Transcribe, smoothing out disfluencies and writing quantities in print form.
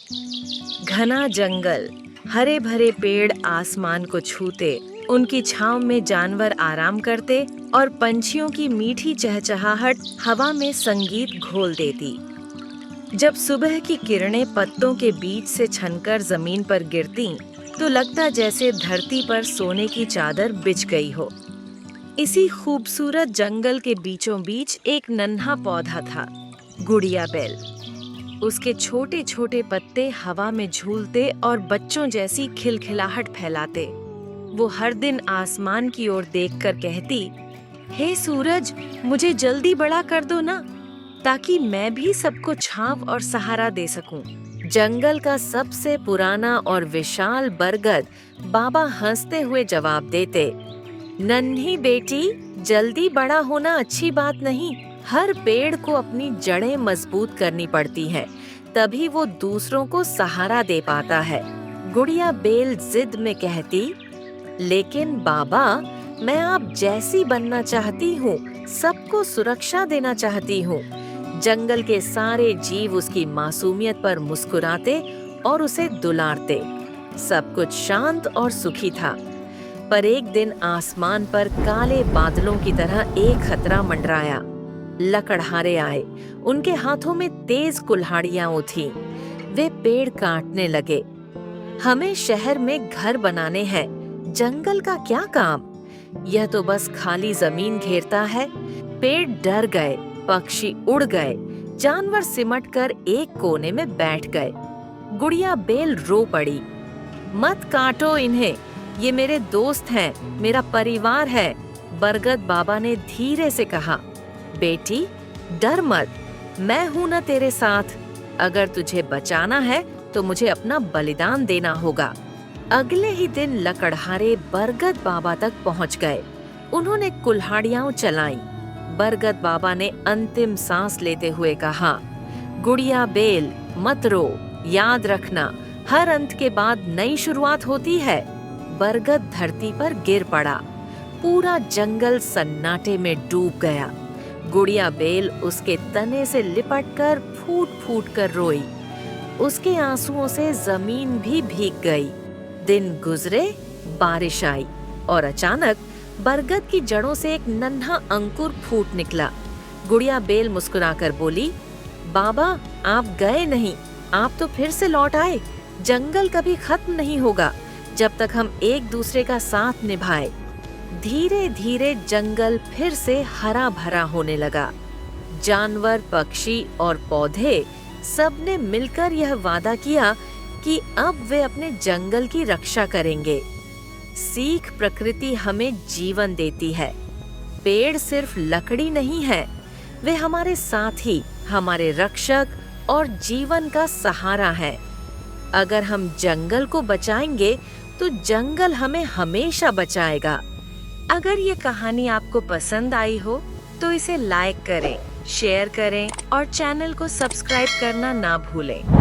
घना जंगल, हरे भरे पेड़ आसमान को छूते, उनकी छांव में जानवर आराम करते और पंछियों की मीठी चहचहाहट हवा में संगीत घोल देती। जब सुबह की किरणें पत्तों के बीच से छनकर जमीन पर गिरती, तो लगता जैसे धरती पर सोने की चादर बिछ गई हो। इसी खूबसूरत जंगल के बीचों बीच एक नन्हा पौधा था, गुड़िया बेल। उसके छोटे छोटे पत्ते हवा में झूलते और बच्चों जैसी खिलखिलाहट फैलाते। वो हर दिन आसमान की ओर देखकर कहती, हे सूरज, मुझे जल्दी बड़ा कर दो ना, ताकि मैं भी सबको छांव और सहारा दे सकूं। जंगल का सबसे पुराना और विशाल बरगद बाबा हंसते हुए जवाब देते, नन्ही बेटी, जल्दी बड़ा होना अच्छी बात नहीं। हर पेड़ को अपनी जड़ें मजबूत करनी पड़ती हैं, तभी वो दूसरों को सहारा दे पाता है। गुड़िया बेल जिद में कहती, लेकिन बाबा, मैं आप जैसी बनना चाहती हूँ, सबको सुरक्षा देना चाहती हूँ। जंगल के सारे जीव उसकी मासूमियत पर मुस्कुराते और उसे दुलारते। सब कुछ शांत और सुखी था। पर एक दिन आसमान पर काले बादलों की तरह एक खतरा मंडराया। लकड़हारे आए, उनके हाथों में तेज कुल्हाड़ियां उठी। वे पेड़ काटने लगे। हमें शहर में घर बनाने हैं, जंगल का क्या काम? यह तो बस खाली जमीन घेरता है। पेड़ डर गए, पक्षी उड़ गए, जानवर सिमटकर एक कोने में बैठ गए। गुड़िया बेल रो पड़ी, मत काटो इन्हें, ये मेरे दोस्त हैं, मेरा परिवार है। बरगद बाबा ने धीरे से कहा, बेटी, डर मत, मैं हूं ना तेरे साथ। अगर तुझे बचाना है तो मुझे अपना बलिदान देना होगा। अगले ही दिन लकड़हारे बरगद बाबा तक पहुंच गए। उन्होंने कुल्हाड़ियां चलाईं। बरगद बाबा ने अंतिम सांस लेते हुए कहा, गुड़िया बेल, मत रो, याद रखना, हर अंत के बाद नई शुरुआत होती है। बरगद धरती पर गिर पड़ा। पूरा जंगल सन्नाटे में डूब गया। गुड़िया बेल उसके तने से लिपटकर फूट फूट कर रोई। उसके आंसुओं से जमीन भी भीग गई। दिन गुजरे, बारिश आई और अचानक बरगद की जड़ों से एक नन्हा अंकुर फूट निकला। गुड़िया बेल मुस्कुराकर बोली, बाबा, आप गए नहीं, आप तो फिर से लौट आए। जंगल कभी खत्म नहीं होगा जब तक हम एक दूसरे का साथ निभाए। धीरे धीरे जंगल फिर से हरा भरा होने लगा। जानवर, पक्षी और पौधे सबने मिलकर यह वादा किया कि अब वे अपने जंगल की रक्षा करेंगे। सीख प्रकृति हमें जीवन देती है। पेड़ सिर्फ लकड़ी नहीं है, वे हमारे साथी, हमारे रक्षक और जीवन का सहारा है। अगर हम जंगल को बचाएंगे तो जंगल हमें हमेशा बचाएगा। अगर ये कहानी आपको पसंद आई हो तो इसे लाइक करें, शेयर करें और चैनल को सब्सक्राइब करना ना भूलें।